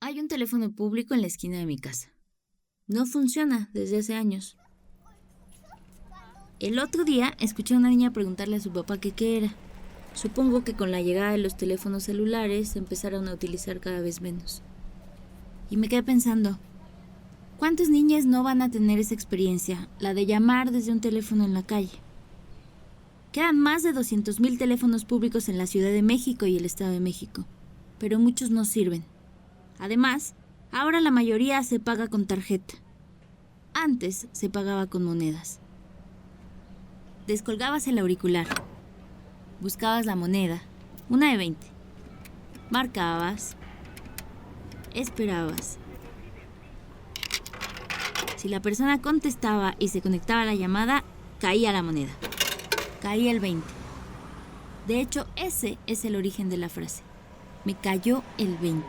Hay un teléfono público en la esquina de mi casa. No funciona desde hace años. El otro día escuché a una niña preguntarle a su papá que qué era. Supongo que con la llegada de los teléfonos celulares se empezaron a utilizar cada vez menos. Y me quedé pensando, ¿cuántas niñas no van a tener esa experiencia, la de llamar desde un teléfono en la calle? Quedan más de 200,000 teléfonos públicos en la Ciudad de México y el Estado de México, pero muchos no sirven. Además, ahora la mayoría se paga con tarjeta. Antes se pagaba con monedas. Descolgabas el auricular, buscabas la moneda, una de 20. Marcabas, esperabas. Si la persona contestaba y se conectaba a la llamada, caía la moneda. Caía el 20. De hecho, ese es el origen de la frase. Me cayó el 20.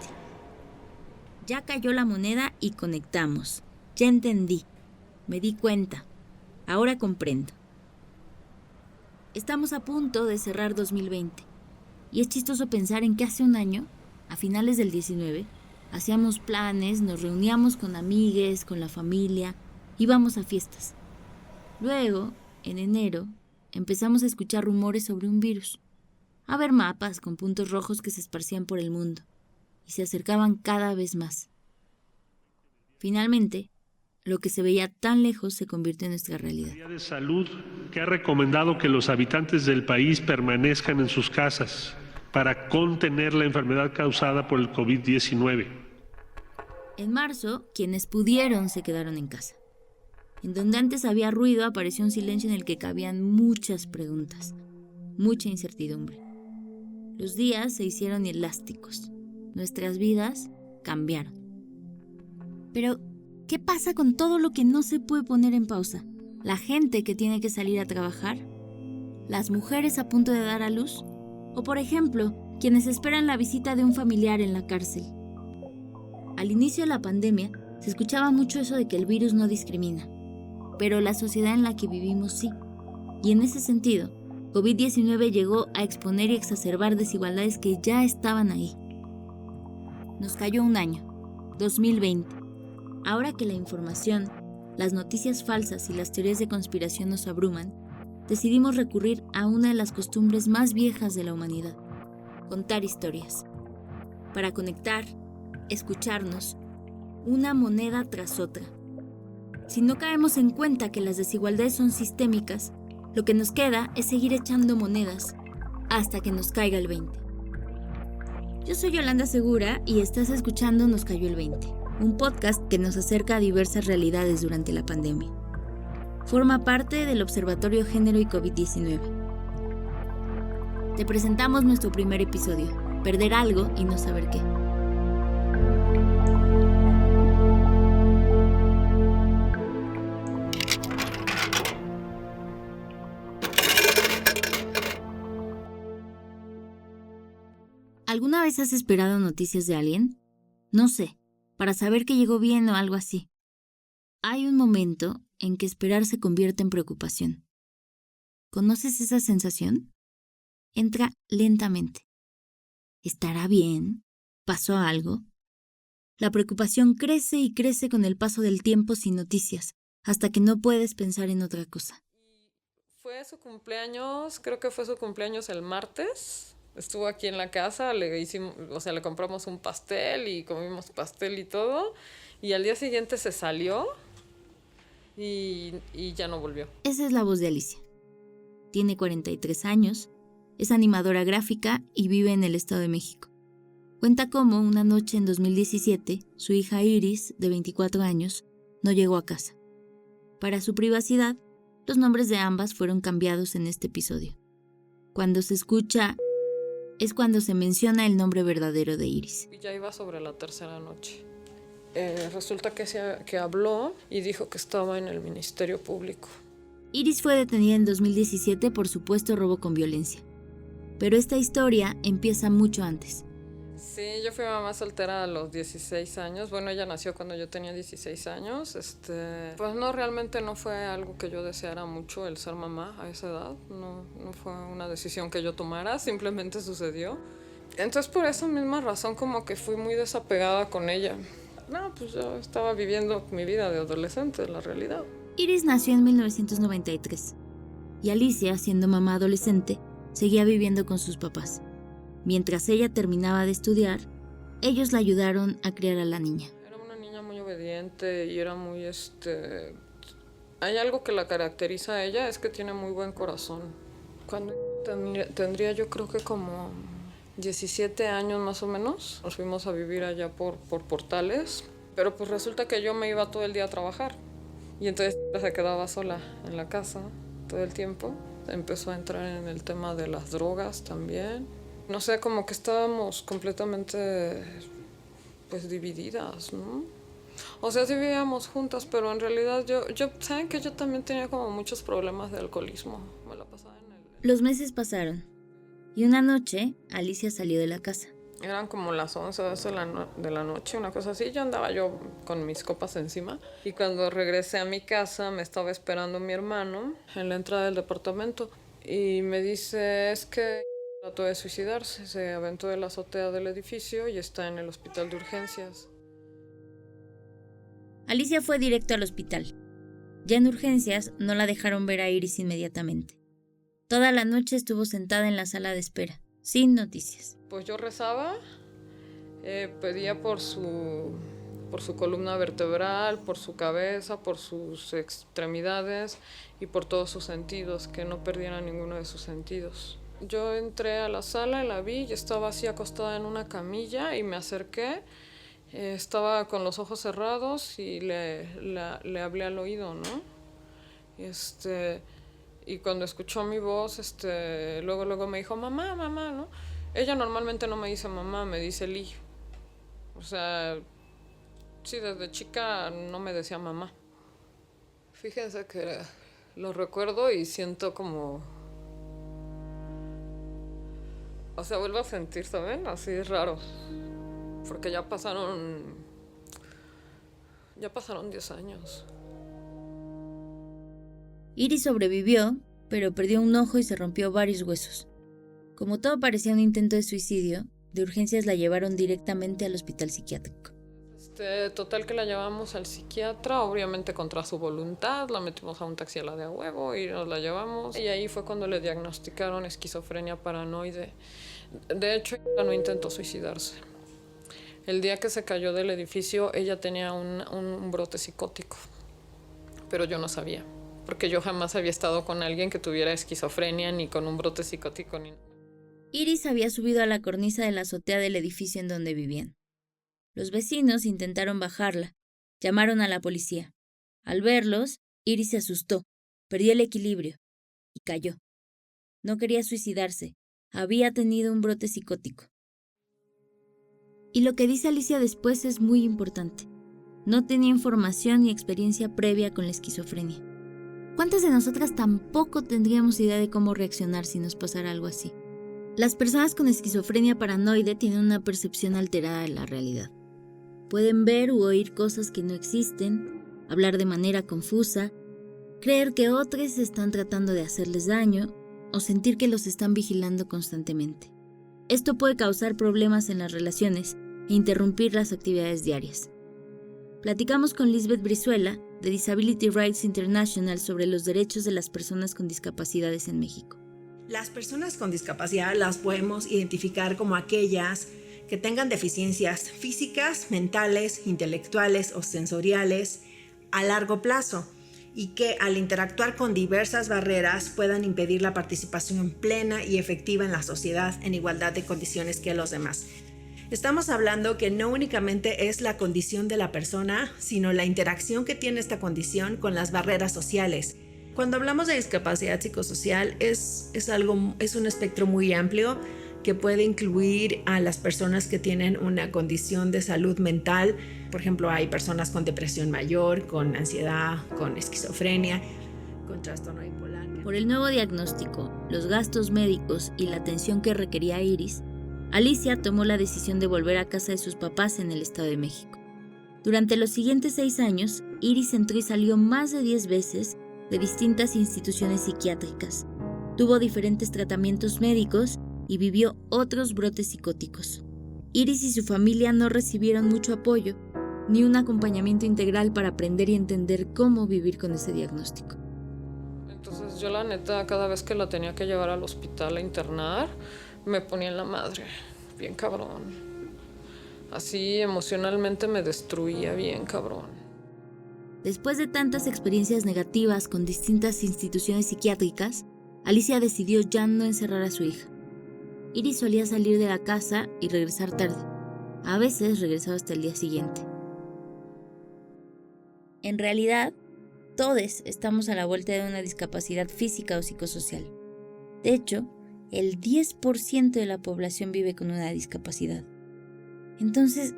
Ya cayó la moneda y conectamos. Ya entendí. Me di cuenta. Ahora comprendo. Estamos a punto de cerrar 2020. Y es chistoso pensar en que hace un año, a finales del 19, hacíamos planes, nos reuníamos con amigues, con la familia, íbamos a fiestas. Luego, en enero, empezamos a escuchar rumores sobre un virus, a ver mapas con puntos rojos que se esparcían por el mundo y se acercaban cada vez más. Finalmente, lo que se veía tan lejos se convirtió en nuestra realidad. La Secretaría de Salud, que ha recomendado que los habitantes del país permanezcan en sus casas para contener la enfermedad causada por el COVID-19. En marzo, quienes pudieron se quedaron en casa. En donde antes había ruido, apareció un silencio en el que cabían muchas preguntas, mucha incertidumbre. Los días se hicieron elásticos. Nuestras vidas cambiaron. Pero, ¿qué pasa con todo lo que no se puede poner en pausa? ¿La gente que tiene que salir a trabajar? ¿Las mujeres a punto de dar a luz? O, por ejemplo, quienes esperan la visita de un familiar en la cárcel. Al inicio de la pandemia, se escuchaba mucho eso de que el virus no discrimina. Pero la sociedad en la que vivimos sí. Y en ese sentido, COVID-19 llegó a exponer y exacerbar desigualdades que ya estaban ahí. Nos cayó un año, 2020. Ahora que la información, las noticias falsas y las teorías de conspiración nos abruman, decidimos recurrir a una de las costumbres más viejas de la humanidad: contar historias. Para conectar, escucharnos, una moneda tras otra. Si no caemos en cuenta que las desigualdades son sistémicas, lo que nos queda es seguir echando monedas hasta que nos caiga el 20. Yo soy Yolanda Segura y estás escuchando Nos Cayó el 20, un podcast que nos acerca a diversas realidades durante la pandemia. Forma parte del Observatorio Género y COVID-19. Te presentamos nuestro primer episodio, Perder algo y no saber qué. ¿Alguna vez has esperado noticias de alguien? No sé, para saber que llegó bien o algo así. Hay un momento en que esperar se convierte en preocupación. ¿Conoces esa sensación? Entra lentamente. ¿Estará bien? ¿Pasó algo? La preocupación crece y crece con el paso del tiempo sin noticias, hasta que no puedes pensar en otra cosa. Fue su cumpleaños, creo que fue su cumpleaños el martes. Estuvo aquí en la casa, le compramos un pastel y comimos pastel y todo. Y al día siguiente se salió y ya no volvió. Esa es la voz de Alicia. Tiene 43 años, es animadora gráfica y vive en el Estado de México. Cuenta cómo una noche en 2017, su hija Iris, de 24 años, no llegó a casa. Para su privacidad, los nombres de ambas fueron cambiados en este episodio. Cuando se escucha, es cuando se menciona el nombre verdadero de Iris. Ya iba sobre la tercera noche. Resulta que habló y dijo que estaba en el Ministerio Público. Iris fue detenida en 2017 por supuesto robo con violencia. Pero esta historia empieza mucho antes. Sí, yo fui mamá soltera a los 16 años. Bueno, ella nació cuando yo tenía 16 años. Pues no, realmente no fue algo que yo deseara mucho el ser mamá a esa edad. No fue una decisión que yo tomara, simplemente sucedió. Entonces por esa misma razón como que fui muy desapegada con ella. No, pues yo estaba viviendo mi vida de adolescente, la realidad. Iris nació en 1993 y Alicia, siendo mamá adolescente, seguía viviendo con sus papás. Mientras ella terminaba de estudiar, ellos la ayudaron a criar a la niña. Era una niña muy obediente y era muy Hay algo que la caracteriza a ella, es que tiene muy buen corazón. Cuando tendría yo creo que como 17 años más o menos, nos fuimos a vivir allá por Portales, pero pues resulta que yo me iba todo el día a trabajar y entonces se quedaba sola en la casa todo el tiempo. Empezó a entrar en el tema de las drogas también. No sé, como que estábamos completamente pues divididas, ¿no? O sea, sí vivíamos juntas, pero en realidad saben que yo también tenía como muchos problemas de alcoholismo. Me la pasaba en el... Los meses pasaron y una noche Alicia salió de la casa. Eran como las 11 de la noche, una cosa así. Yo andaba con mis copas encima. Y cuando regresé a mi casa me estaba esperando mi hermano en la entrada del departamento. Y me dice, es que trató de suicidarse. Se aventó de la azotea del edificio y está en el hospital de urgencias. Alicia fue directo al hospital. Ya en urgencias no la dejaron ver a Iris inmediatamente. Toda la noche estuvo sentada en la sala de espera, sin noticias. Pues yo rezaba, pedía por su columna vertebral, por su cabeza, por sus extremidades y por todos sus sentidos, que no perdiera ninguno de sus sentidos. Yo entré a la sala y la vi y estaba así acostada en una camilla y me acerqué. Estaba con los ojos cerrados y le hablé al oído, ¿no? Y cuando escuchó mi voz, luego me dijo, mamá, mamá, ¿no? Ella normalmente no me dice mamá, me dice Lee. O sea, sí, desde chica no me decía mamá. Fíjense que lo recuerdo y siento como... O sea, vuelvo a sentir, ¿saben? Así es raro. Porque ya pasaron 10 años. Iris sobrevivió, pero perdió un ojo y se rompió varios huesos. Como todo parecía un intento de suicidio, de urgencias la llevaron directamente al hospital psiquiátrico. Total que la llevamos al psiquiatra, obviamente contra su voluntad, la metimos a un taxi a la de a huevo y nos la llevamos. Y ahí fue cuando le diagnosticaron esquizofrenia paranoide. De hecho, ella no intentó suicidarse. El día que se cayó del edificio, ella tenía un brote psicótico, pero yo no sabía, porque yo jamás había estado con alguien que tuviera esquizofrenia ni con un brote psicótico. Iris había subido a la cornisa de la azotea del edificio en donde vivían. Los vecinos intentaron bajarla, llamaron a la policía. Al verlos, Iris se asustó, perdió el equilibrio y cayó. No quería suicidarse, había tenido un brote psicótico. Y lo que dice Alicia después es muy importante. No tenía información ni experiencia previa con la esquizofrenia. ¿Cuántas de nosotras tampoco tendríamos idea de cómo reaccionar si nos pasara algo así? Las personas con esquizofrenia paranoide tienen una percepción alterada de la realidad. Pueden ver u oír cosas que no existen, hablar de manera confusa, creer que otros están tratando de hacerles daño o sentir que los están vigilando constantemente. Esto puede causar problemas en las relaciones e interrumpir las actividades diarias. Platicamos con Lisbeth Brizuela, de Disability Rights International, sobre los derechos de las personas con discapacidades en México. Las personas con discapacidad las podemos identificar como aquellas que tengan deficiencias físicas, mentales, intelectuales o sensoriales a largo plazo y que al interactuar con diversas barreras puedan impedir la participación plena y efectiva en la sociedad en igualdad de condiciones que los demás. Estamos hablando que no únicamente es la condición de la persona, sino la interacción que tiene esta condición con las barreras sociales. Cuando hablamos de discapacidad psicosocial es un espectro muy amplio que puede incluir a las personas que tienen una condición de salud mental. Por ejemplo, hay personas con depresión mayor, con ansiedad, con esquizofrenia, con trastorno bipolar. Por el nuevo diagnóstico, los gastos médicos y la atención que requería Iris, Alicia tomó la decisión de volver a casa de sus papás en el Estado de México. Durante los siguientes 6 años, Iris entró y salió más de 10 veces de distintas instituciones psiquiátricas. Tuvo diferentes tratamientos médicos y vivió otros brotes psicóticos. Iris y su familia no recibieron mucho apoyo ni un acompañamiento integral para aprender y entender cómo vivir con ese diagnóstico. Entonces yo la neta, cada vez que la tenía que llevar al hospital a internar, me ponía en la madre, bien cabrón. Así emocionalmente me destruía bien cabrón. Después de tantas experiencias negativas con distintas instituciones psiquiátricas, Alicia decidió ya no encerrar a su hija. Iris solía salir de la casa y regresar tarde. A veces regresaba hasta el día siguiente. En realidad, todos estamos a la vuelta de una discapacidad física o psicosocial. De hecho, el 10% de la población vive con una discapacidad. Entonces,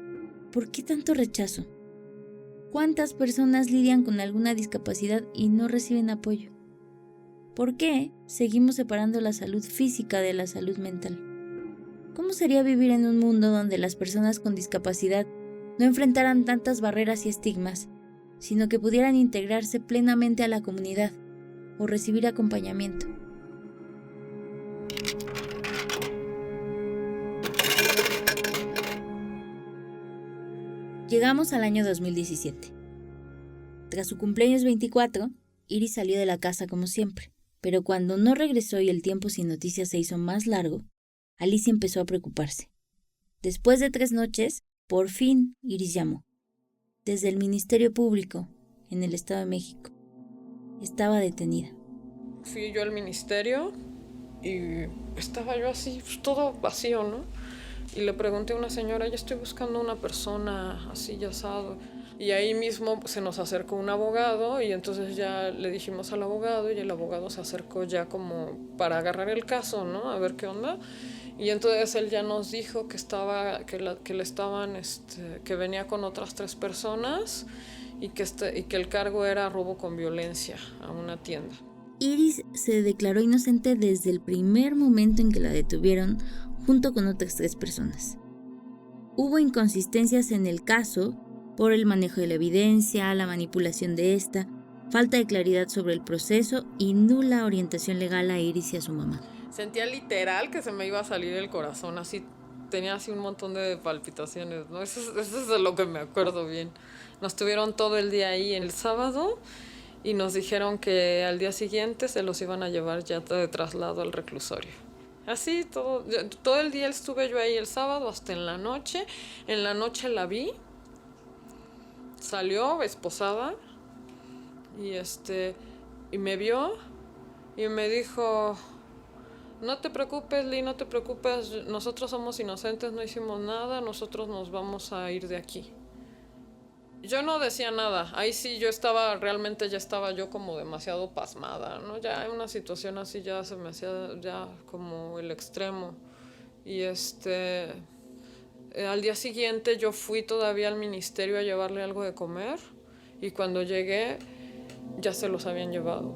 ¿por qué tanto rechazo? ¿Cuántas personas lidian con alguna discapacidad y no reciben apoyo? ¿Por qué seguimos separando la salud física de la salud mental? ¿Cómo sería vivir en un mundo donde las personas con discapacidad no enfrentaran tantas barreras y estigmas, sino que pudieran integrarse plenamente a la comunidad o recibir acompañamiento? Llegamos al año 2017. Tras su cumpleaños 24, Iris salió de la casa como siempre, pero cuando no regresó y el tiempo sin noticias se hizo más largo, Alicia empezó a preocuparse. Después de 3 noches, por fin Iris llamó. Desde el Ministerio Público, en el Estado de México. Estaba detenida. Fui yo al ministerio y estaba yo así, pues, todo vacío, ¿no? Y le pregunté a una señora, ya estoy buscando una persona así, ya asado. Y ahí mismo se nos acercó un abogado y entonces ya le dijimos al abogado y el abogado se acercó ya como para agarrar el caso, ¿no? A ver qué onda. Y entonces él ya nos dijo que que venía con otras 3 personas y que el cargo era robo con violencia a una tienda. Iris se declaró inocente desde el primer momento en que la detuvieron junto con otras 3 personas. Hubo inconsistencias en el caso por el manejo de la evidencia, la manipulación de esta, falta de claridad sobre el proceso y nula orientación legal a Iris y a su mamá. Sentía literal que se me iba a salir el corazón, así tenía así un montón de palpitaciones, ¿no? Eso es de lo que me acuerdo bien. Nos tuvieron todo el día ahí el sábado y nos dijeron que al día siguiente se los iban a llevar ya de traslado al reclusorio. Así, todo el día estuve yo ahí el sábado hasta en la noche. En la noche la vi, salió esposada y me vio y me dijo: no te preocupes, Lee, no te preocupes, nosotros somos inocentes, no hicimos nada, nosotros nos vamos a ir de aquí. Yo no decía nada, ahí sí ya estaba yo como demasiado pasmada, ¿no? Ya en una situación así ya se me hacía ya como el extremo. Y al día siguiente yo fui todavía al ministerio a llevarle algo de comer y cuando llegué ya se los habían llevado.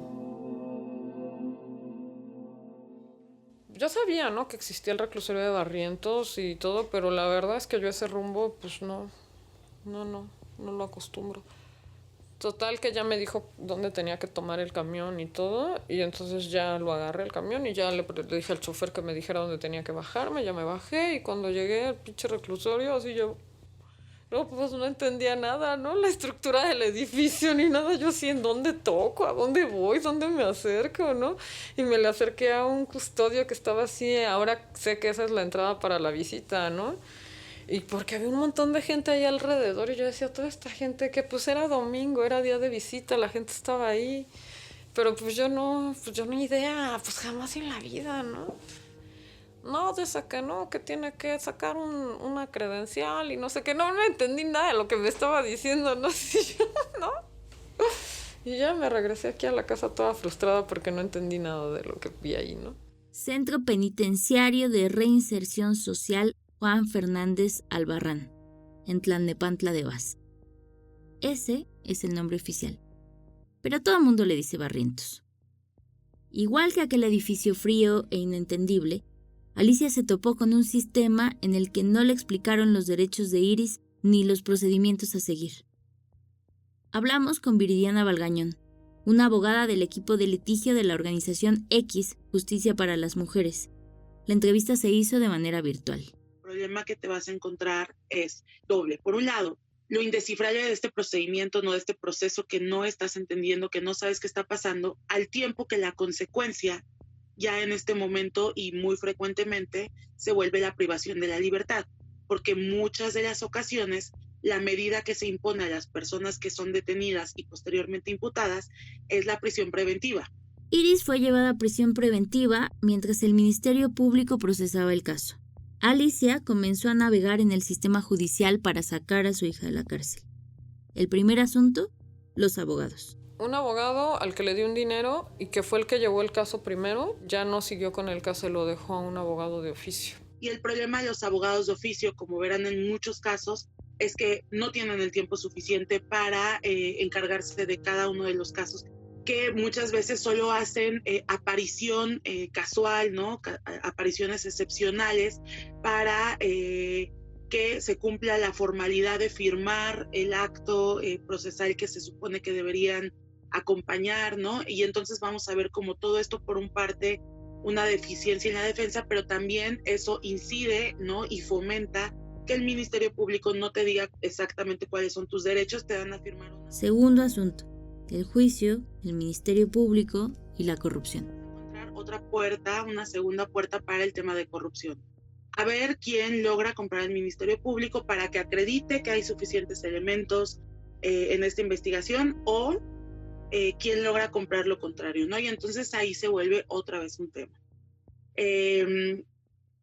Yo sabía, ¿no?, que existía el reclusorio de Barrientos y todo, pero la verdad es que yo ese rumbo, pues no lo acostumbro. Total que ya me dijo dónde tenía que tomar el camión y todo, y entonces ya lo agarré el camión y ya le dije al chofer que me dijera dónde tenía que bajarme, ya me bajé y cuando llegué al pinche reclusorio, así yo... No, pues no entendía nada, ¿no? La estructura del edificio ni nada. Yo sí, ¿en dónde toco? ¿A dónde voy? ¿Dónde me acerco? ¿No? Y me le acerqué a un custodio que estaba así. Ahora sé que esa es la entrada para la visita, ¿no? Y porque había un montón de gente ahí alrededor y yo decía, toda esta gente que pues era domingo, era día de visita, la gente estaba ahí. Pero pues yo ni idea, pues jamás en la vida, ¿no? No, de esa que no, que tiene que sacar una credencial y no sé qué. No entendí nada de lo que me estaba diciendo, ¿no? ¿No? Y ya me regresé aquí a la casa toda frustrada porque no entendí nada de lo que vi ahí, ¿no? Centro Penitenciario de Reinserción Social Juan Fernández Albarrán, en Tlalnepantla de Vaz. Ese es el nombre oficial, pero todo el mundo le dice Barrientos. Igual que aquel edificio frío e inentendible, Alicia se topó con un sistema en el que no le explicaron los derechos de Iris ni los procedimientos a seguir. Hablamos con Viridiana Valgañón, una abogada del equipo de litigio de la organización X Justicia para las Mujeres, La entrevista se hizo de manera virtual. El problema que te vas a encontrar es doble. Por un lado, lo indescifrable de este procedimiento, no de este proceso que no estás entendiendo, que no sabes qué está pasando, al tiempo que la consecuencia ya en este momento y muy frecuentemente se vuelve la privación de la libertad, porque muchas de las ocasiones la medida que se impone a las personas que son detenidas y posteriormente imputadas es la prisión preventiva. Iris fue llevada a prisión preventiva mientras el Ministerio Público procesaba el caso. Alicia comenzó a navegar en el sistema judicial para sacar a su hija de la cárcel. El primer asunto, los abogados. Un abogado al que le dio un dinero y que fue el que llevó el caso primero, ya no siguió con el caso y lo dejó a un abogado de oficio. Y el problema de los abogados de oficio, como verán en muchos casos, es que no tienen el tiempo suficiente para encargarse de cada uno de los casos, que muchas veces solo hacen aparición casual, ¿no? Apariciones excepcionales para que se cumpla la formalidad de firmar el acto procesal que se supone que deberían acompañar, ¿no? Y entonces vamos a ver como todo esto, por un parte, una deficiencia en la defensa, pero también eso incide, ¿no? Y fomenta que el Ministerio Público no te diga exactamente cuáles son tus derechos, te dan a firmar una... Segundo asunto, el juicio, el Ministerio Público y la corrupción. Encontrar otra puerta, una segunda puerta para el tema de corrupción. A ver quién logra comprar al Ministerio Público para que acredite que hay suficientes elementos en esta investigación, o quién logra comprar lo contrario, ¿no? Y entonces ahí se vuelve otra vez un tema.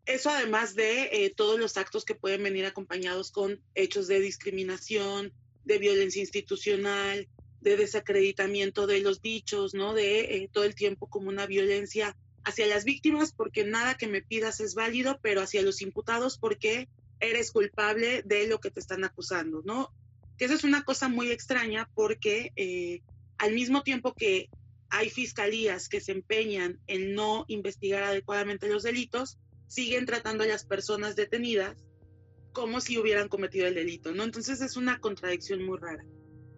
Eso además de todos los actos que pueden venir acompañados con hechos de discriminación, de violencia institucional, de desacreditamiento de los dichos, ¿no? De todo el tiempo como una violencia hacia las víctimas, porque nada que me pidas es válido, pero hacia los imputados porque eres culpable de lo que te están acusando, ¿no? Que eso es una cosa muy extraña porque al mismo tiempo que hay fiscalías que se empeñan en no investigar adecuadamente los delitos, siguen tratando a las personas detenidas como si hubieran cometido el delito, ¿no? Entonces es una contradicción muy rara.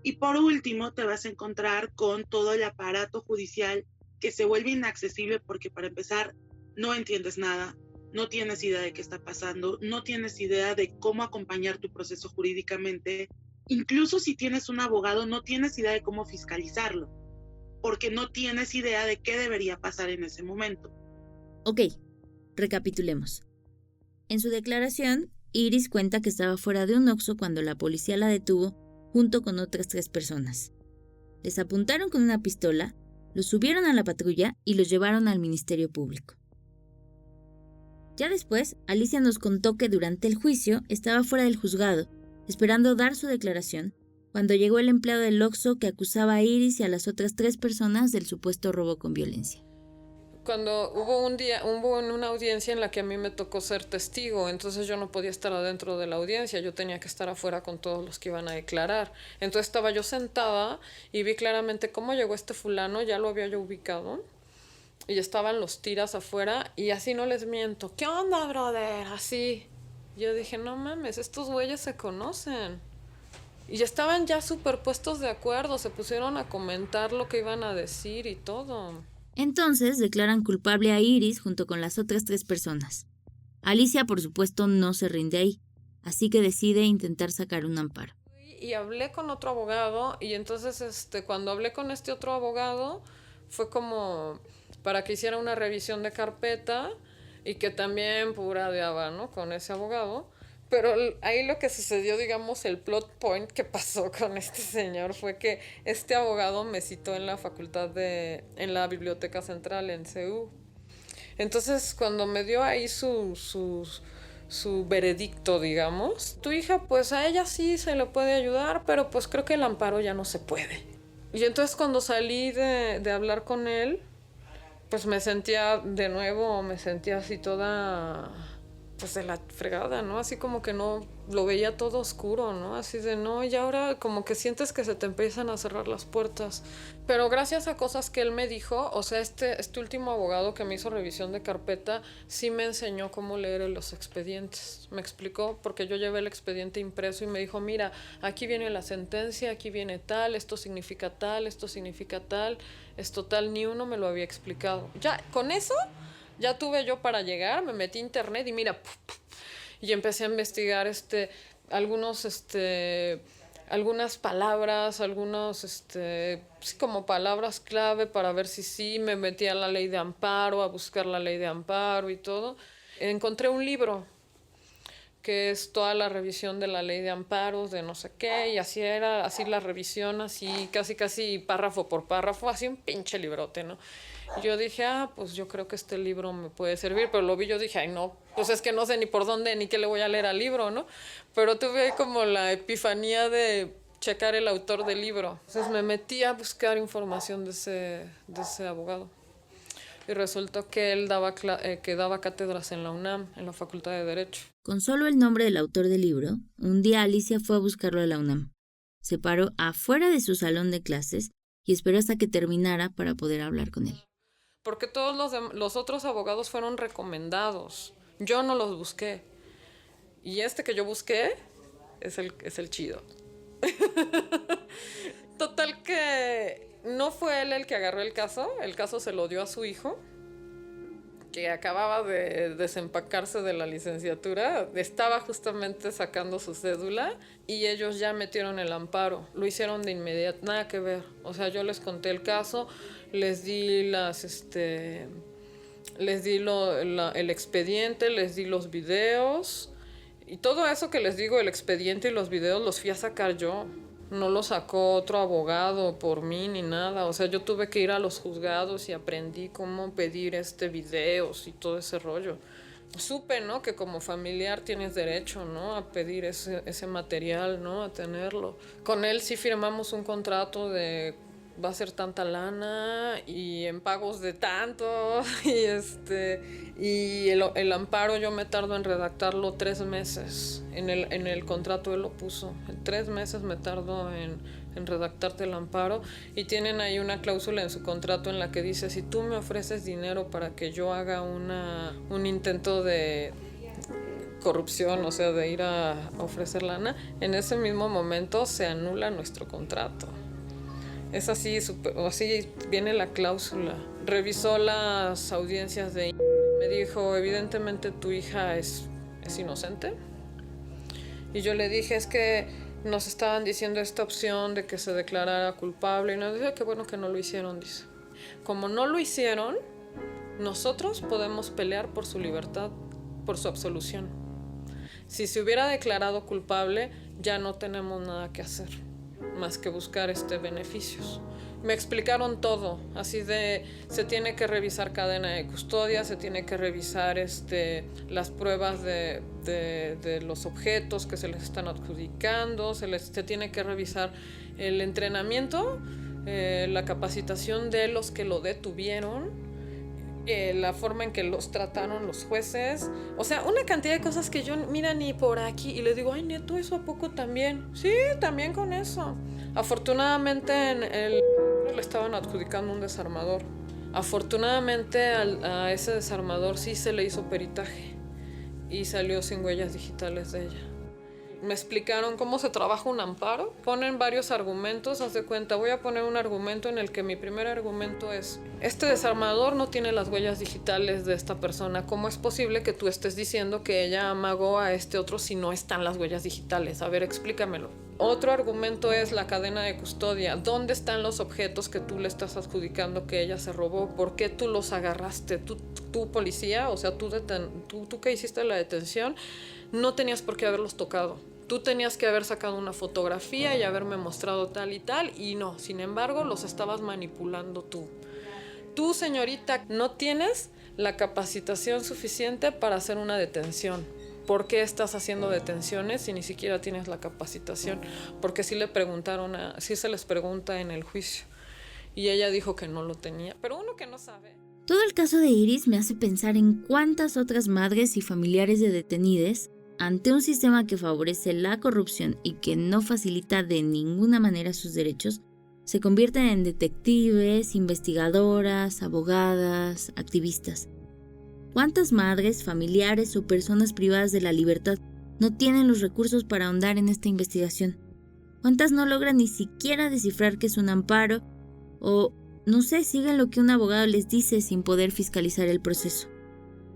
Y por último te vas a encontrar con todo el aparato judicial que se vuelve inaccesible porque, para empezar, no entiendes nada, no tienes idea de qué está pasando, no tienes idea de cómo acompañar tu proceso jurídicamente. Incluso si tienes un abogado, no tienes idea de cómo fiscalizarlo, porque no tienes idea de qué debería pasar en ese momento. Ok, recapitulemos. En su declaración, Iris cuenta que estaba fuera de un Oxxo cuando la policía la detuvo junto con otras 3 personas. Les apuntaron con una pistola, los subieron a la patrulla y los llevaron al Ministerio Público. Ya después, Alicia nos contó que durante el juicio estaba fuera del juzgado, esperando dar su declaración, cuando llegó el empleado del Oxxo que acusaba a Iris y a las otras 3 personas del supuesto robo con violencia. Cuando hubo una audiencia en la que a mí me tocó ser testigo, entonces yo no podía estar adentro de la audiencia, yo tenía que estar afuera con todos los que iban a declarar. Entonces estaba yo sentada y vi claramente cómo llegó este fulano, ya lo había yo ubicado, y estaban los tiras afuera, y así no les miento, ¿qué onda, brother? Así. Yo dije, no mames, estos güeyes se conocen. Y estaban ya superpuestos de acuerdo, se pusieron a comentar lo que iban a decir y todo. Entonces declaran culpable a Iris junto con las otras 3 personas. Alicia, por supuesto, no se rinde ahí, así que decide intentar sacar un amparo. Y hablé con otro abogado, y entonces cuando hablé con este otro abogado fue como para que hiciera una revisión de carpeta y que también puradeaba, ¿no?, con ese abogado. Pero ahí lo que sucedió, digamos, el plot point que pasó con este señor fue que este abogado me citó en la en la Biblioteca Central en CU. Entonces, cuando me dio ahí su veredicto, digamos, tu hija, pues a ella sí se le puede ayudar, pero pues creo que el amparo ya no se puede. Y entonces cuando salí de hablar con él, pues me sentía así toda... pues de la fregada, ¿no? Así como que no, lo veía todo oscuro, ¿no? Así de no, y ahora como que sientes que se te empiezan a cerrar las puertas. Pero gracias a cosas que él me dijo, o sea, este último abogado que me hizo revisión de carpeta, sí me enseñó cómo leer los expedientes. Me explicó, porque yo llevé el expediente impreso y me dijo, mira, aquí viene la sentencia, aquí viene tal, esto significa tal, esto significa tal, esto tal, ni uno me lo había explicado. Ya, con eso... Ya tuve yo para llegar, me metí a internet y mira, y empecé a investigar algunas palabras, sí, como palabras clave para ver si sí, me metí a la ley de amparo, a buscar la ley de amparo y todo. Encontré un libro que es toda la revisión de la ley de amparos, de no sé qué, y así era, así la revisión, así casi párrafo por párrafo, así un pinche librote, ¿no? Y yo dije, pues yo creo que este libro me puede servir, pero lo vi, yo dije, ay no, pues es que no sé ni por dónde, ni qué le voy a leer al libro, ¿no? Pero tuve como la epifanía de checar el autor del libro. Entonces me metí a buscar información de ese abogado. Y resultó que él daba cátedras en la UNAM, en la Facultad de Derecho. Con solo el nombre del autor del libro, un día Alicia fue a buscarlo a la UNAM. Se paró afuera de su salón de clases y esperó hasta que terminara para poder hablar con él. Porque todos los otros abogados fueron recomendados. Yo no los busqué. Y este que yo busqué es el chido. Total que no fue él el que agarró el caso se lo dio a su hijo, que acababa de desempacarse de la licenciatura, estaba justamente sacando su cédula y ellos ya metieron el amparo, lo hicieron de inmediato, nada que ver. O sea, yo les conté el caso, les di el expediente, les di los videos y todo eso que les digo, el expediente y los videos los fui a sacar yo. No lo sacó otro abogado por mí ni nada. O sea, yo tuve que ir a los juzgados y aprendí cómo pedir videos y todo ese rollo. Supe, ¿no? Que como familiar tienes derecho, ¿no? A pedir ese material, ¿no? A tenerlo. Con él sí firmamos un contrato de va a ser tanta lana y en pagos de tanto y el amparo yo me tardo en redactarlo 3 meses. En el contrato él lo puso. En 3 meses me tardo en redactarte el amparo y tienen ahí una cláusula en su contrato en la que dice si tú me ofreces dinero para que yo haga un intento de corrupción, o sea, de ir a ofrecer lana, en ese mismo momento se anula nuestro contrato. Es así, así viene la cláusula. Revisó las audiencias de... Me dijo, evidentemente tu hija es inocente. Y yo le dije, es que nos estaban diciendo esta opción de que se declarara culpable. Y nos dice, qué bueno que no lo hicieron, dice. Como no lo hicieron, nosotros podemos pelear por su libertad, por su absolución. Si se hubiera declarado culpable, ya no tenemos nada que hacer más que buscar beneficios. Me explicaron todo, así de se tiene que revisar cadena de custodia, se tiene que revisar las pruebas de los objetos que se les están adjudicando, se tiene que revisar el entrenamiento, la capacitación de los que lo detuvieron, la forma en que los trataron los jueces, o sea, una cantidad de cosas que yo, mira, ni por aquí, y le digo, ay, neto, ¿eso a poco también? Sí, también con eso. Afortunadamente le estaban adjudicando un desarmador. Afortunadamente a ese desarmador sí se le hizo peritaje y salió sin huellas digitales de ella. Me explicaron cómo se trabaja un amparo. Ponen varios argumentos, haz de cuenta, voy a poner un argumento en el que mi primer argumento es este desarmador no tiene las huellas digitales de esta persona. ¿Cómo es posible que tú estés diciendo que ella amagó a este otro si no están las huellas digitales? A ver, explícamelo. Otro argumento es la cadena de custodia. ¿Dónde están los objetos que tú le estás adjudicando que ella se robó? ¿Por qué tú los agarraste? Tú policía, o sea, tú que hiciste la detención, no tenías por qué haberlos tocado. Tú tenías que haber sacado una fotografía y haberme mostrado tal y tal, y no, sin embargo, los estabas manipulando tú. Tú, señorita, no tienes la capacitación suficiente para hacer una detención. ¿Por qué estás haciendo detenciones si ni siquiera tienes la capacitación? Porque sí se les pregunta en el juicio. Y ella dijo que no lo tenía, pero uno que no sabe. Todo el caso de Iris me hace pensar en cuántas otras madres y familiares de detenidos, ante un sistema que favorece la corrupción y que no facilita de ninguna manera sus derechos, se convierten en detectives, investigadoras, abogadas, activistas. ¿Cuántas madres, familiares o personas privadas de la libertad no tienen los recursos para ahondar en esta investigación? ¿Cuántas no logran ni siquiera descifrar qué es un amparo o, no sé, siguen lo que un abogado les dice sin poder fiscalizar el proceso?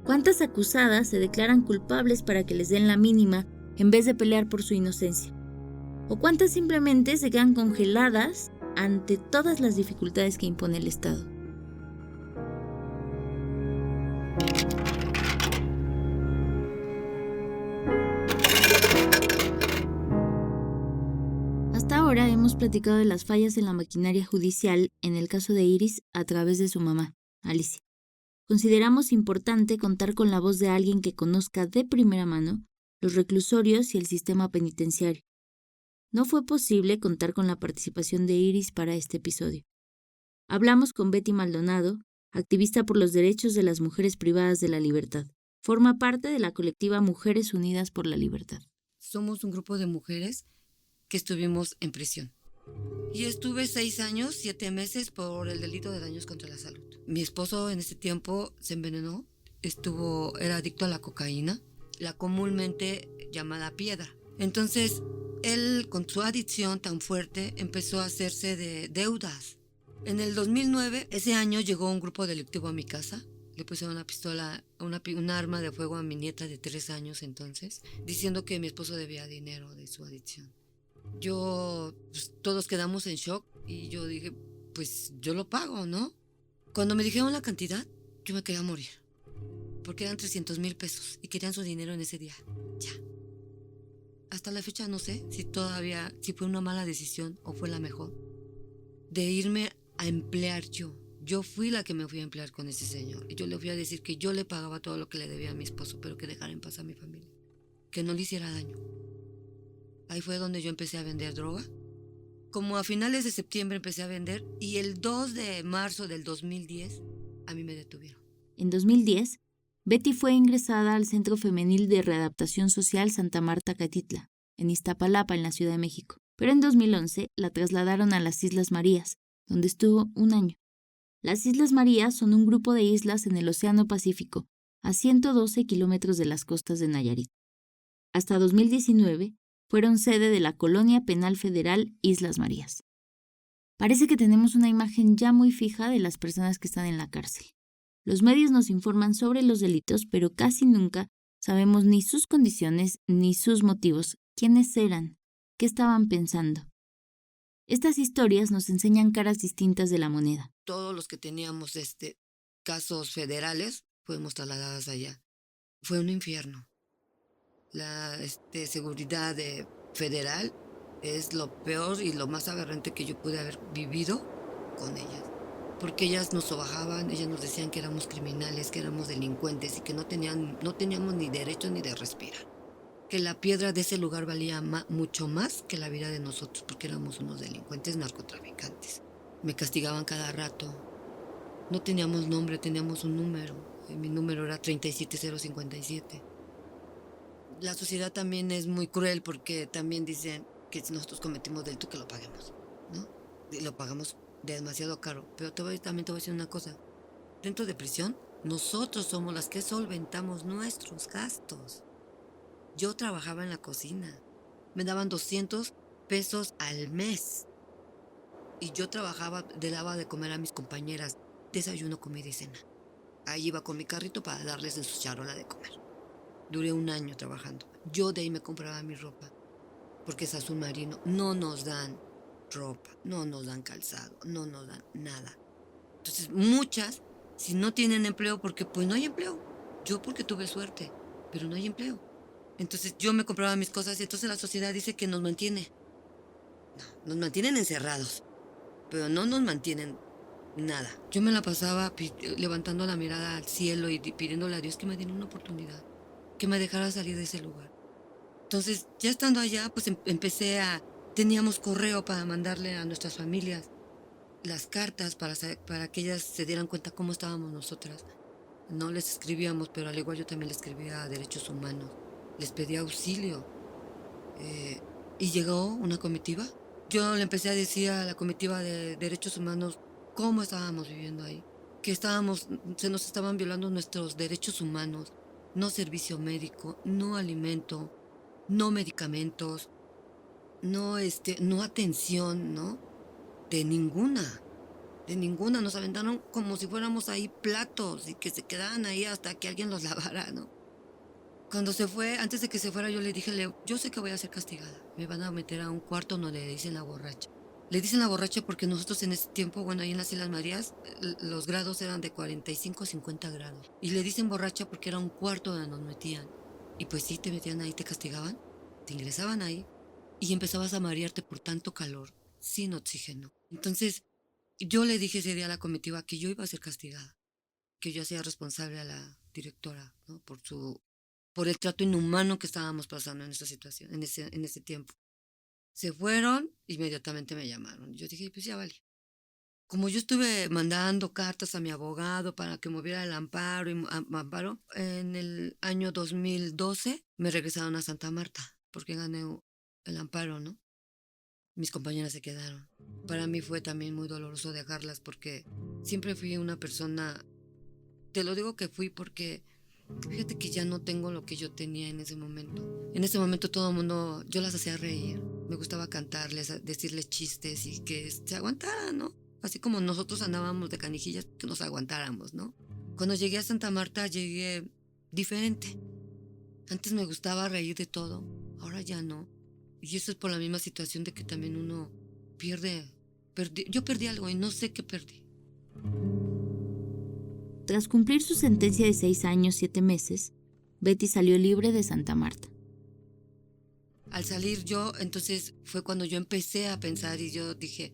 ¿Cuántas acusadas se declaran culpables para que les den la mínima en vez de pelear por su inocencia? ¿O cuántas simplemente se quedan congeladas ante todas las dificultades que impone el Estado? Hasta ahora hemos platicado de las fallas en la maquinaria judicial en el caso de Iris a través de su mamá, Alicia. Consideramos importante contar con la voz de alguien que conozca de primera mano los reclusorios y el sistema penitenciario. No fue posible contar con la participación de Iris para este episodio. Hablamos con Betty Maldonado, activista por los derechos de las mujeres privadas de la libertad. Forma parte de la colectiva Mujeres Unidas por la Libertad. Somos un grupo de mujeres que estuvimos en prisión. Y estuve 6 años, 7 meses por el delito de daños contra la salud. Mi esposo en ese tiempo se envenenó, era adicto a la cocaína, la comúnmente llamada piedra. Entonces, él con su adicción tan fuerte empezó a hacerse de deudas. En el 2009, ese año, llegó un grupo delictivo a mi casa. Le pusieron una pistola, un arma de fuego a mi nieta de 3 años entonces, diciendo que mi esposo debía dinero de su adicción. Todos quedamos en shock y yo dije, pues yo lo pago, ¿no? Cuando me dijeron la cantidad, yo me quería morir. Porque eran 300,000 pesos y querían su dinero en ese día. Ya. Hasta la fecha no sé si fue una mala decisión o fue la mejor. De irme a emplear yo. Yo fui la que me fui a emplear con ese señor. Y yo le fui a decir que yo le pagaba todo lo que le debía a mi esposo, pero que dejara en paz a mi familia. Que no le hiciera daño. Ahí fue donde yo empecé a vender droga. Como a finales de septiembre empecé a vender y el 2 de marzo del 2010 a mí me detuvieron. En 2010, Betty fue ingresada al Centro Femenil de Readaptación Social Santa Marta Catitla, en Iztapalapa, en la Ciudad de México. Pero en 2011 la trasladaron a las Islas Marías, donde estuvo 1 año. Las Islas Marías son un grupo de islas en el Océano Pacífico, a 112 kilómetros de las costas de Nayarit. Hasta 2019, fueron sede de la Colonia Penal Federal Islas Marías. Parece que tenemos una imagen ya muy fija de las personas que están en la cárcel. Los medios nos informan sobre los delitos, pero casi nunca sabemos ni sus condiciones ni sus motivos, quiénes eran, qué estaban pensando. Estas historias nos enseñan caras distintas de la moneda. Todos los que teníamos casos federales fuimos trasladados allá. Fue un infierno. La seguridad federal es lo peor y lo más aberrante que yo pude haber vivido con ellas. Porque ellas nos sobajaban, ellas nos decían que éramos criminales, que éramos delincuentes y que no teníamos ni derecho ni de respirar. Que la piedra de ese lugar valía mucho más que la vida de nosotros porque éramos unos delincuentes narcotraficantes. Me castigaban cada rato. No teníamos nombre, teníamos un número. Mi número era 37057. La sociedad también es muy cruel porque también dicen que si nosotros cometimos delito que lo paguemos, ¿no? Y lo pagamos demasiado caro. Pero también te voy a decir una cosa. Dentro de prisión, nosotros somos las que solventamos nuestros gastos. Yo trabajaba en la cocina. Me daban 200 pesos al mes. Y yo le daba de comer a mis compañeras desayuno, comida y cena. Ahí iba con mi carrito para darles en su charola de comer. Duré 1 año trabajando. Yo de ahí me compraba mi ropa. Porque es azul marino. No nos dan ropa, no nos dan calzado, no nos dan nada. Entonces, muchas, si no tienen empleo, porque pues no hay empleo. Yo porque tuve suerte, pero no hay empleo. Entonces, yo me compraba mis cosas y entonces la sociedad dice que nos mantiene. No, nos mantienen encerrados, pero no nos mantienen nada. Yo me la pasaba levantando la mirada al cielo y pidiéndole a Dios que me diera una oportunidad, que me dejara salir de ese lugar. Entonces, ya estando allá, pues teníamos correo para mandarle a nuestras familias las cartas para que ellas se dieran cuenta cómo estábamos nosotras. No les escribíamos, pero al igual yo también les escribía a Derechos Humanos. Les pedía auxilio. Y llegó una comitiva. Yo le empecé a decir a la comitiva de Derechos Humanos cómo estábamos viviendo ahí. Que se nos estaban violando nuestros derechos humanos. No servicio médico, no alimento, no medicamentos, no atención, ¿no? De ninguna. de ninguna. Nos aventaron como si fuéramos ahí platos y que se quedaran ahí hasta que alguien los lavara, ¿no? Cuando se fue, antes de que se fuera, yo le dije, yo sé que voy a ser castigada. Me van a meter a un cuarto donde le dicen la borracha. Le dicen la borracha porque nosotros en ese tiempo, bueno, ahí en las Islas Marías, los grados eran de 45 a 50 grados. Y le dicen borracha porque era un cuarto donde nos metían. Y pues sí, te metían ahí, te castigaban, te ingresaban ahí y empezabas a marearte por tanto calor, sin oxígeno. Entonces, yo le dije ese día a la comitiva que yo iba a ser castigada, que yo hacía responsable a la directora, ¿no? Por el trato inhumano que estábamos pasando en esa situación, en ese tiempo. Se fueron, inmediatamente me llamaron. Yo dije, pues ya vale. Como yo estuve mandando cartas a mi abogado para que moviera el amparo, en el año 2012 me regresaron a Santa Marta, porque gané el amparo, ¿no? Mis compañeras se quedaron. Para mí fue también muy doloroso dejarlas, porque siempre fui una persona, te lo digo que fui porque fíjate que ya no tengo lo que yo tenía en ese momento. En ese momento todo el mundo, yo las hacía reír. Me gustaba cantarles, decirles chistes y que se aguantaran, ¿no? Así como nosotros andábamos de canijillas, que nos aguantáramos, ¿no? Cuando llegué a Santa Marta, llegué diferente. Antes me gustaba reír de todo, ahora ya no. Y eso es por la misma situación de que también uno pierde. Yo perdí algo y no sé qué perdí. Tras cumplir su sentencia de 6 años, 7 meses, Betty salió libre de Santa Marta. Al salir yo, entonces fue cuando yo empecé a pensar y yo dije,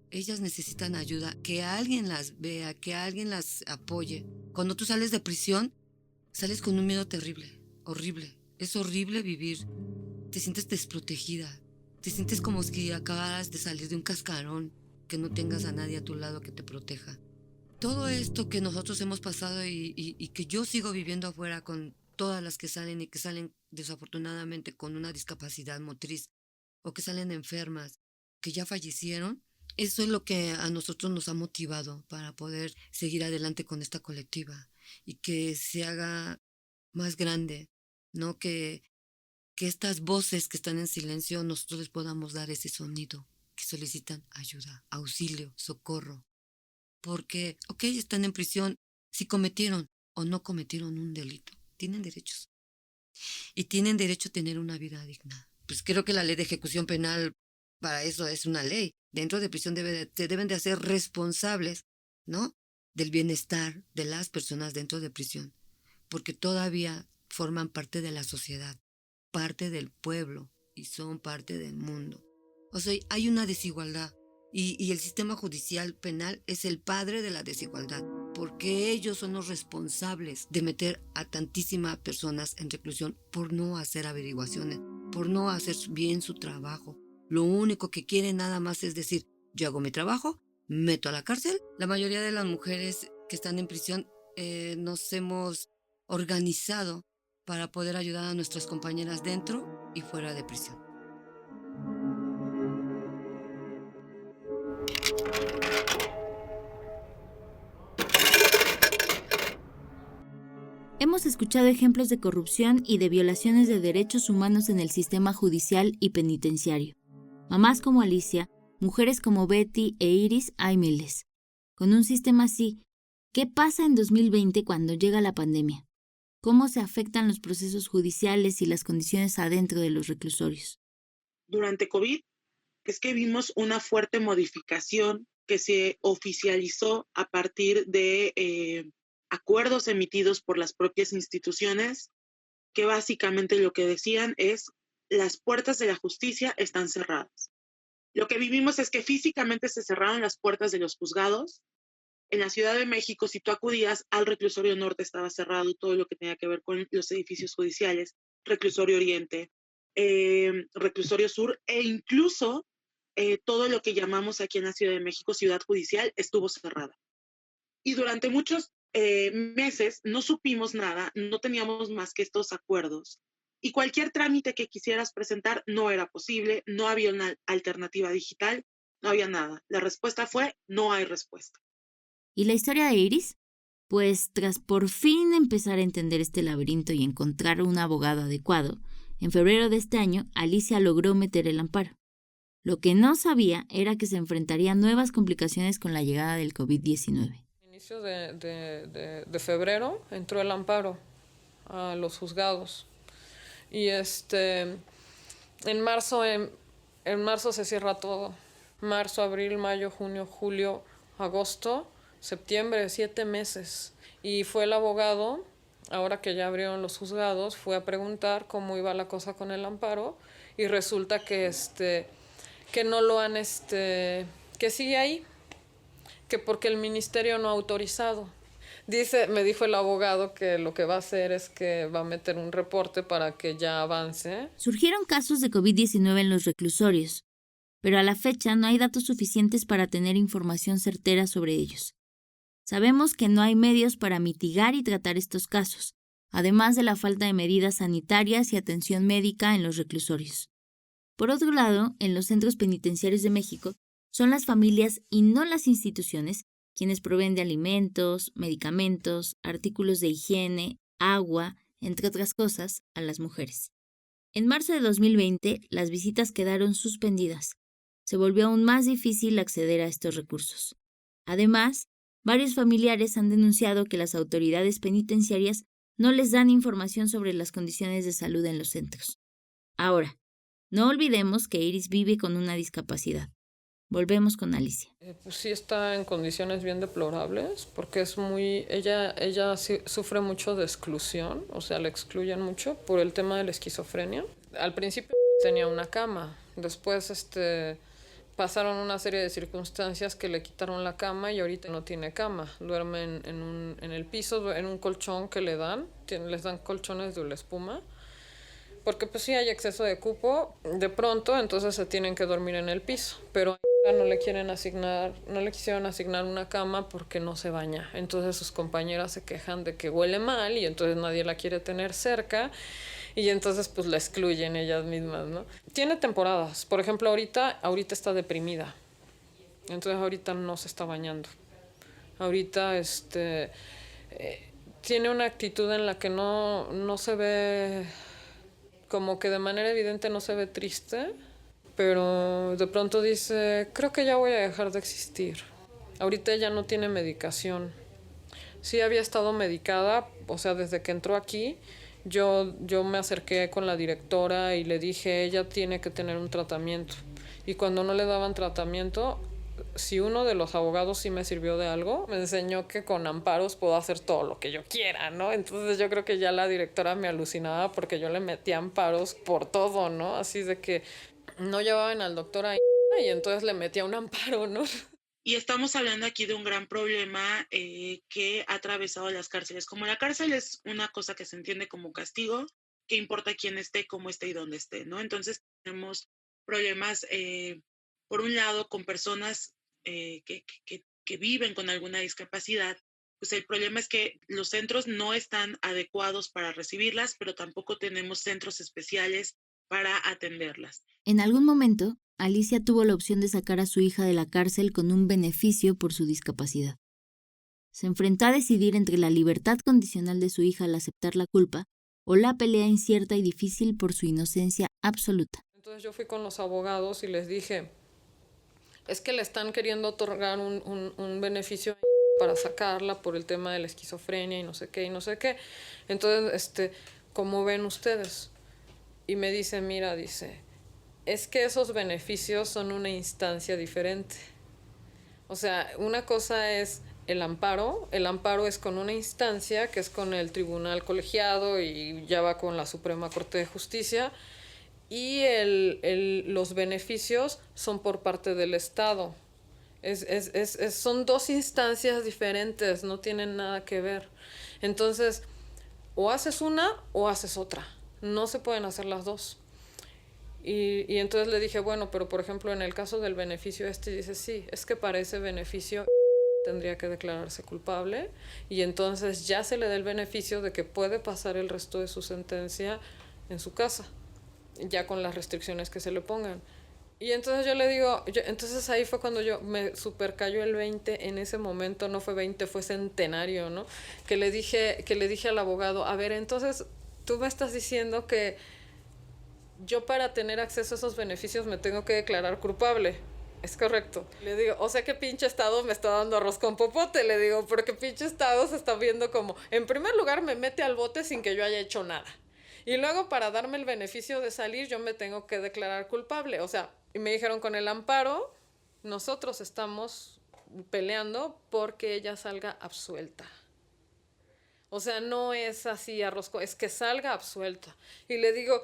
ellas necesitan ayuda, que alguien las vea, que alguien las apoye. Cuando tú sales de prisión, sales con un miedo terrible, horrible. Es horrible vivir. Te sientes desprotegida. Te sientes como si acabaras de salir de un cascarón, que no tengas a nadie a tu lado que te proteja. Todo esto que nosotros hemos pasado y que yo sigo viviendo afuera con todas las que salen y que salen desafortunadamente con una discapacidad motriz o que salen enfermas, que ya fallecieron, eso es lo que a nosotros nos ha motivado para poder seguir adelante con esta colectiva y que se haga más grande, ¿no? Que estas voces que están en silencio nosotros les podamos dar ese sonido, que solicitan ayuda, auxilio, socorro. Porque, están en prisión, si cometieron o no cometieron un delito, tienen derechos. Y tienen derecho a tener una vida digna. Pues creo que la ley de ejecución penal para eso es una ley. Dentro de prisión se deben de hacer responsables, ¿no? Del bienestar de las personas dentro de prisión. Porque todavía forman parte de la sociedad, parte del pueblo y son parte del mundo. O sea, hay una desigualdad. Y el sistema judicial penal es el padre de la desigualdad, porque ellos son los responsables de meter a tantísimas personas en reclusión por no hacer averiguaciones, por no hacer bien su trabajo. Lo único que quieren nada más es decir, yo hago mi trabajo, meto a la cárcel. La mayoría de las mujeres que están en prisión nos hemos organizado para poder ayudar a nuestras compañeras dentro y fuera de prisión. Hemos escuchado ejemplos de corrupción y de violaciones de derechos humanos en el sistema judicial y penitenciario. Mamás como Alicia, mujeres como Betty e Iris, hay miles. Con un sistema así, ¿qué pasa en 2020 cuando llega la pandemia? ¿Cómo se afectan los procesos judiciales y las condiciones adentro de los reclusorios? Durante COVID es que vimos una fuerte modificación que se oficializó a partir de acuerdos emitidos por las propias instituciones, que básicamente lo que decían es las puertas de la justicia están cerradas. Lo que vivimos es que físicamente se cerraron las puertas de los juzgados. En la Ciudad de México, si tú acudías al reclusorio norte, estaba cerrado todo lo que tenía que ver con los edificios judiciales, reclusorio oriente, reclusorio sur, e incluso todo lo que llamamos aquí en la Ciudad de México ciudad judicial estuvo cerrada. Y durante muchos meses no supimos nada, no teníamos más que estos acuerdos. Y cualquier trámite que quisieras presentar no era posible, no había una alternativa digital, no había nada. La respuesta fue, no hay respuesta. ¿Y la historia de Iris? Pues tras por fin empezar a entender este laberinto y encontrar un abogado adecuado, en febrero de este año, Alicia logró meter el amparo. Lo que no sabía era que se enfrentaría a nuevas complicaciones con la llegada del COVID-19. A inicio de febrero entró el amparo a los juzgados. Y en marzo se cierra todo. Marzo, abril, mayo, junio, julio, agosto, septiembre, 7 meses. Y fue el abogado, ahora que ya abrieron los juzgados, fue a preguntar cómo iba la cosa con el amparo y resulta que no lo han, que sigue ahí, que porque el ministerio no ha autorizado. Me dijo el abogado que lo que va a hacer es que va a meter un reporte para que ya avance. Surgieron casos de COVID-19 en los reclusorios, pero a la fecha no hay datos suficientes para tener información certera sobre ellos. Sabemos que no hay medios para mitigar y tratar estos casos, además de la falta de medidas sanitarias y atención médica en los reclusorios. Por otro lado, en los centros penitenciarios de México, son las familias y no las instituciones quienes proveen de alimentos, medicamentos, artículos de higiene, agua, entre otras cosas, a las mujeres. En marzo de 2020, las visitas quedaron suspendidas. Se volvió aún más difícil acceder a estos recursos. Además, varios familiares han denunciado que las autoridades penitenciarias no les dan información sobre las condiciones de salud en los centros. Ahora, no olvidemos que Iris vive con una discapacidad. Volvemos con Alicia. Pues sí está en condiciones bien deplorables, porque ella sí sufre mucho de exclusión, o sea, la excluyen mucho por el tema de la esquizofrenia. Al principio tenía una cama, después pasaron una serie de circunstancias que le quitaron la cama y ahorita no tiene cama. Duerme en el piso, en un colchón que les dan colchones de espuma, porque pues sí hay exceso de cupo de pronto, entonces se tienen que dormir en el piso, pero no le quisieron asignar una cama porque no se baña. Entonces sus compañeras se quejan de que huele mal y entonces nadie la quiere tener cerca y entonces pues la excluyen ellas mismas, ¿no? Tiene temporadas. Por ejemplo, ahorita está deprimida. Entonces ahorita no se está bañando. Ahorita tiene una actitud en la que no se ve, como que de manera evidente no se ve triste, pero de pronto dice, creo que ya voy a dejar de existir. Ahorita ella no tiene medicación. Sí había estado medicada, o sea, desde que entró aquí, yo me acerqué con la directora y le dije, ella tiene que tener un tratamiento. Y cuando no le daban tratamiento, si uno de los abogados sí me sirvió de algo, me enseñó que con amparos puedo hacer todo lo que yo quiera, ¿no? Entonces yo creo que ya la directora me alucinaba porque yo le metía amparos por todo, ¿no? Así de que no llevaban al doctor ahí y entonces le metía un amparo, ¿no? Y estamos hablando aquí de un gran problema que ha atravesado las cárceles. Como la cárcel es una cosa que se entiende como castigo, que importa quién esté, cómo esté y dónde esté, ¿no? Entonces tenemos problemas, por un lado, con personas que viven con alguna discapacidad. Pues el problema es que los centros no están adecuados para recibirlas, pero tampoco tenemos centros especiales para atenderlas. En algún momento, Alicia tuvo la opción de sacar a su hija de la cárcel con un beneficio por su discapacidad. Se enfrentó a decidir entre la libertad condicional de su hija al aceptar la culpa o la pelea incierta y difícil por su inocencia absoluta. Entonces yo fui con los abogados y les dije, es que le están queriendo otorgar un beneficio para sacarla por el tema de la esquizofrenia y no sé qué y no sé qué. Entonces, ¿cómo ven ustedes? Y me dice, mira, es que esos beneficios son una instancia diferente. O sea, una cosa es el amparo es con una instancia que es con el tribunal colegiado y ya va con la Suprema Corte de Justicia, y los beneficios son por parte del Estado. Son dos instancias diferentes, no tienen nada que ver. Entonces, o haces una o haces otra. No se pueden hacer las dos. Y entonces le dije, bueno, pero por ejemplo en el caso del beneficio dice, sí, es que para ese beneficio tendría que declararse culpable y entonces ya se le da el beneficio de que puede pasar el resto de su sentencia en su casa, ya con las restricciones que se le pongan. Y entonces yo le digo, entonces ahí fue cuando me super cayó el 20, en ese momento no fue 20, fue centenario, ¿no? Que le dije al abogado, a ver, entonces tú me estás diciendo que yo para tener acceso a esos beneficios me tengo que declarar culpable. Es correcto. Le digo, o sea, ¿qué pinche Estado me está dando arroz con popote? Le digo, porque pinche Estado se está viendo como, en primer lugar, me mete al bote sin que yo haya hecho nada. Y luego, para darme el beneficio de salir, yo me tengo que declarar culpable. O sea, y me dijeron, con el amparo, nosotros estamos peleando porque ella salga absuelta. O sea, no es así es que salga absuelta. Y le digo,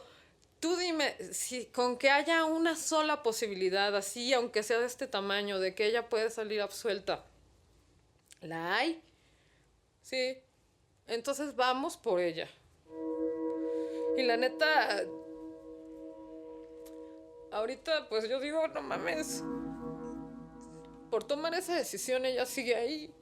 tú dime, si con que haya una sola posibilidad, así, aunque sea de este tamaño, de que ella puede salir absuelta, ¿la hay? Sí. Entonces vamos por ella. Y la neta, ahorita pues yo digo, no mames, por tomar esa decisión ella sigue ahí.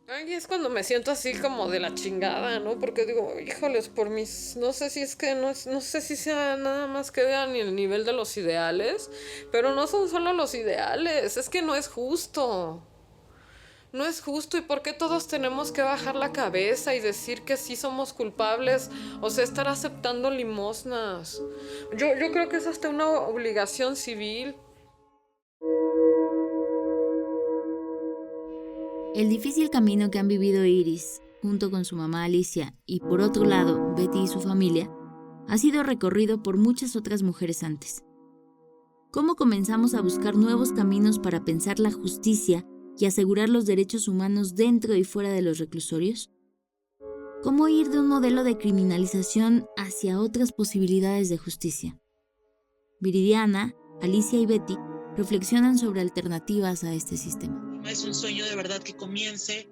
Ay, es cuando me siento así como de la chingada, ¿no? Porque digo, híjoles, por mis... No sé si es que no sé si sea nada más que vean el nivel de los ideales, pero no son solo los ideales, es que no es justo. No es justo. ¿Y por qué todos tenemos que bajar la cabeza y decir que sí somos culpables? O sea, estar aceptando limosnas. Yo creo que es hasta una obligación civil. El difícil camino que han vivido Iris, junto con su mamá Alicia, y por otro lado, Betty y su familia, ha sido recorrido por muchas otras mujeres antes. ¿Cómo comenzamos a buscar nuevos caminos para pensar la justicia y asegurar los derechos humanos dentro y fuera de los reclusorios? ¿Cómo ir de un modelo de criminalización hacia otras posibilidades de justicia? Viridiana, Alicia y Betty reflexionan sobre alternativas a este sistema. Es un sueño de verdad que comience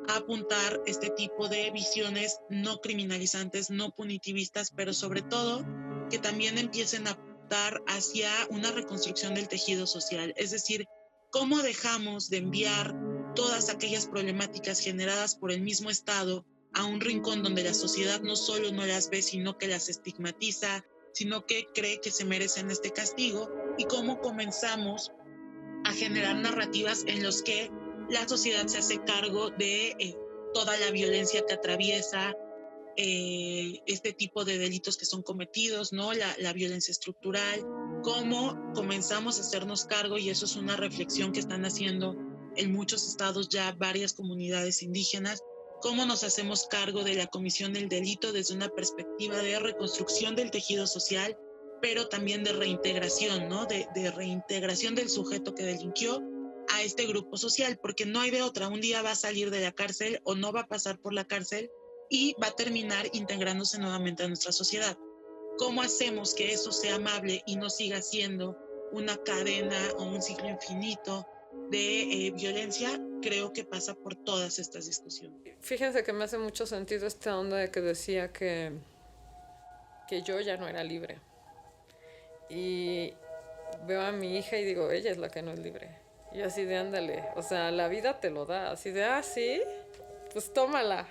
a apuntar este tipo de visiones no criminalizantes, no punitivistas, pero sobre todo que también empiecen a apuntar hacia una reconstrucción del tejido social. Es decir, cómo dejamos de enviar todas aquellas problemáticas generadas por el mismo Estado a un rincón donde la sociedad no solo no las ve, sino que las estigmatiza, sino que cree que se merecen este castigo, y cómo comenzamos a generar narrativas en los que la sociedad se hace cargo de toda la violencia que atraviesa este tipo de delitos que son cometidos, ¿no? La violencia estructural, cómo comenzamos a hacernos cargo, y eso es una reflexión que están haciendo en muchos estados ya varias comunidades indígenas, cómo nos hacemos cargo de la comisión del delito desde una perspectiva de reconstrucción del tejido social, pero también de reintegración, ¿no? De reintegración del sujeto que delinquió a este grupo social, porque no hay de otra. Un día va a salir de la cárcel o no va a pasar por la cárcel y va a terminar integrándose nuevamente a nuestra sociedad. ¿Cómo hacemos que eso sea amable y no siga siendo una cadena o un ciclo infinito de violencia? Creo que pasa por todas estas discusiones. Fíjense que me hace mucho sentido esta onda de que decía que yo ya no era libre. Y veo a mi hija y digo, ella es la que no es libre. Y así de, ándale, o sea, la vida te lo da. Así de, sí, pues tómala.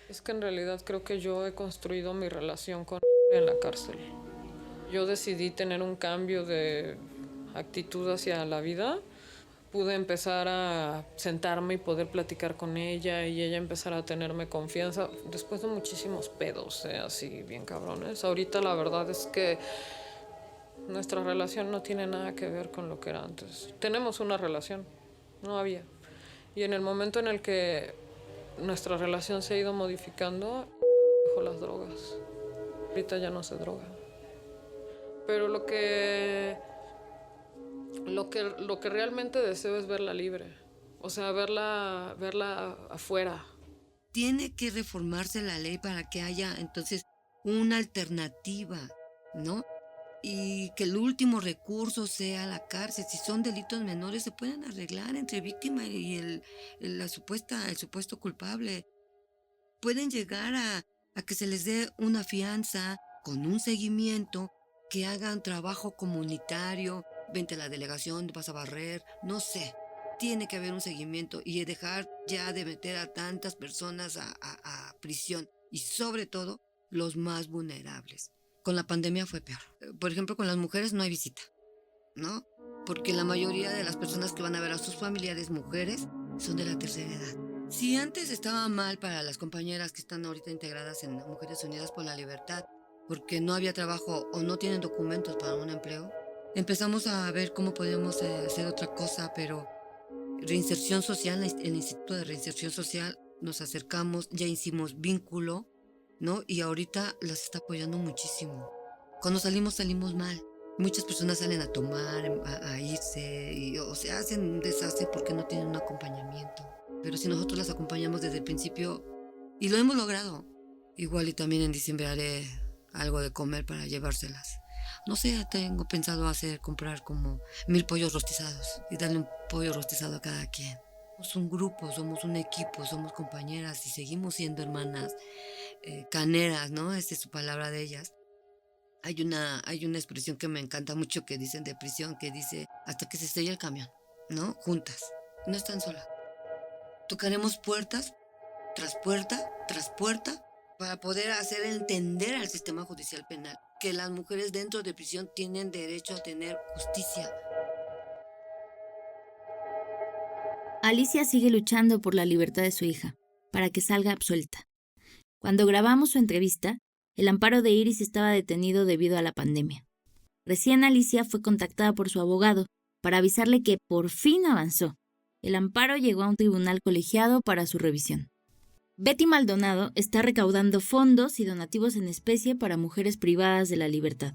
Es que en realidad creo que yo he construido mi relación con en la cárcel. Yo decidí tener un cambio de actitud hacia la vida. Pude empezar a sentarme y poder platicar con ella y ella empezar a tenerme confianza después de muchísimos pedos, así bien cabrones. Ahorita la verdad es que nuestra relación no tiene nada que ver con lo que era antes. Tenemos una relación, no había. Y en el momento en el que nuestra relación se ha ido modificando, dejó las drogas. Ahorita ya no se droga. Pero lo que realmente deseo es verla libre. O sea, verla afuera. Tiene que reformarse la ley para que haya entonces una alternativa, ¿no? Y que el último recurso sea la cárcel. Si son delitos menores, se pueden arreglar entre víctima y el supuesto culpable. Pueden llegar a que se les dé una fianza con un seguimiento, que hagan trabajo comunitario, vente a la delegación, vas a barrer, no sé. Tiene que haber un seguimiento y dejar ya de meter a tantas personas a prisión, y sobre todo los más vulnerables. Con la pandemia fue peor. Por ejemplo, con las mujeres no hay visita, ¿no? Porque la mayoría de las personas que van a ver a sus familiares mujeres son de la tercera edad. Si antes estaba mal para las compañeras que están ahorita integradas en Mujeres Unidas por la Libertad, porque no había trabajo o no tienen documentos para un empleo. Empezamos a ver cómo podíamos hacer otra cosa, pero reinserción social, el Instituto de Reinserción Social, nos acercamos, ya hicimos vínculo, ¿no? Y ahorita las está apoyando muchísimo. Cuando salimos mal. Muchas personas salen a tomar, a irse, o se hacen un desastre porque no tienen un acompañamiento. Pero si nosotros las acompañamos desde el principio, y lo hemos logrado. Igual y también en diciembre haré algo de comer para llevárselas. No sé, tengo pensado comprar como 1000 pollos rostizados y darle un pollo rostizado a cada quien. Somos un grupo, somos un equipo, somos compañeras y seguimos siendo hermanas caneras, ¿no? Esa es su palabra de ellas. Hay una expresión que me encanta mucho que dicen de prisión, que dice, hasta que se estrella el camión, ¿no? Juntas, no están solas. Tocaremos puertas tras puerta tras puerta para poder hacer entender al sistema judicial penal que las mujeres dentro de prisión tienen derecho a tener justicia. Alicia sigue luchando por la libertad de su hija, para que salga absuelta. Cuando grabamos su entrevista, el amparo de Iris estaba detenido debido a la pandemia. Recién Alicia fue contactada por su abogado para avisarle que por fin avanzó. El amparo llegó a un tribunal colegiado para su revisión. Betty Maldonado está recaudando fondos y donativos en especie para mujeres privadas de la libertad.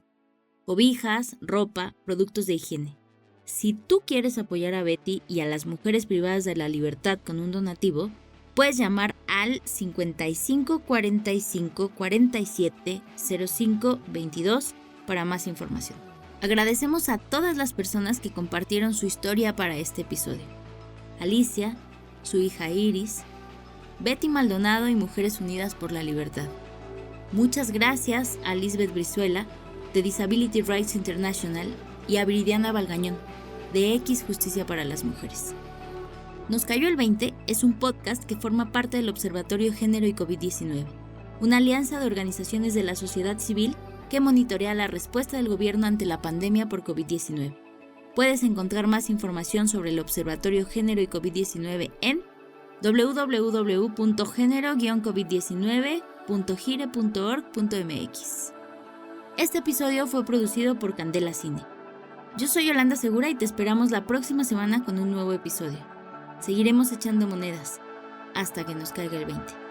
Cobijas, ropa, productos de higiene. Si tú quieres apoyar a Betty y a las mujeres privadas de la libertad con un donativo, puedes llamar al 55 45 47 05 22 para más información. Agradecemos a todas las personas que compartieron su historia para este episodio. Alicia, su hija Iris, Betty Maldonado y Mujeres Unidas por la Libertad. Muchas gracias a Lisbeth Brizuela, de Disability Rights International, y a Viridiana Valgañón, de X Justicia para las Mujeres. Nos cayó el 20 es un podcast que forma parte del Observatorio Género y COVID-19, una alianza de organizaciones de la sociedad civil que monitorea la respuesta del gobierno ante la pandemia por COVID-19. Puedes encontrar más información sobre el Observatorio Género y COVID-19 en www.género-covid19.gire.org.mx. Este episodio fue producido por Candela Cine. Yo soy Yolanda Segura y te esperamos la próxima semana con un nuevo episodio. Seguiremos echando monedas hasta que nos caiga el 20.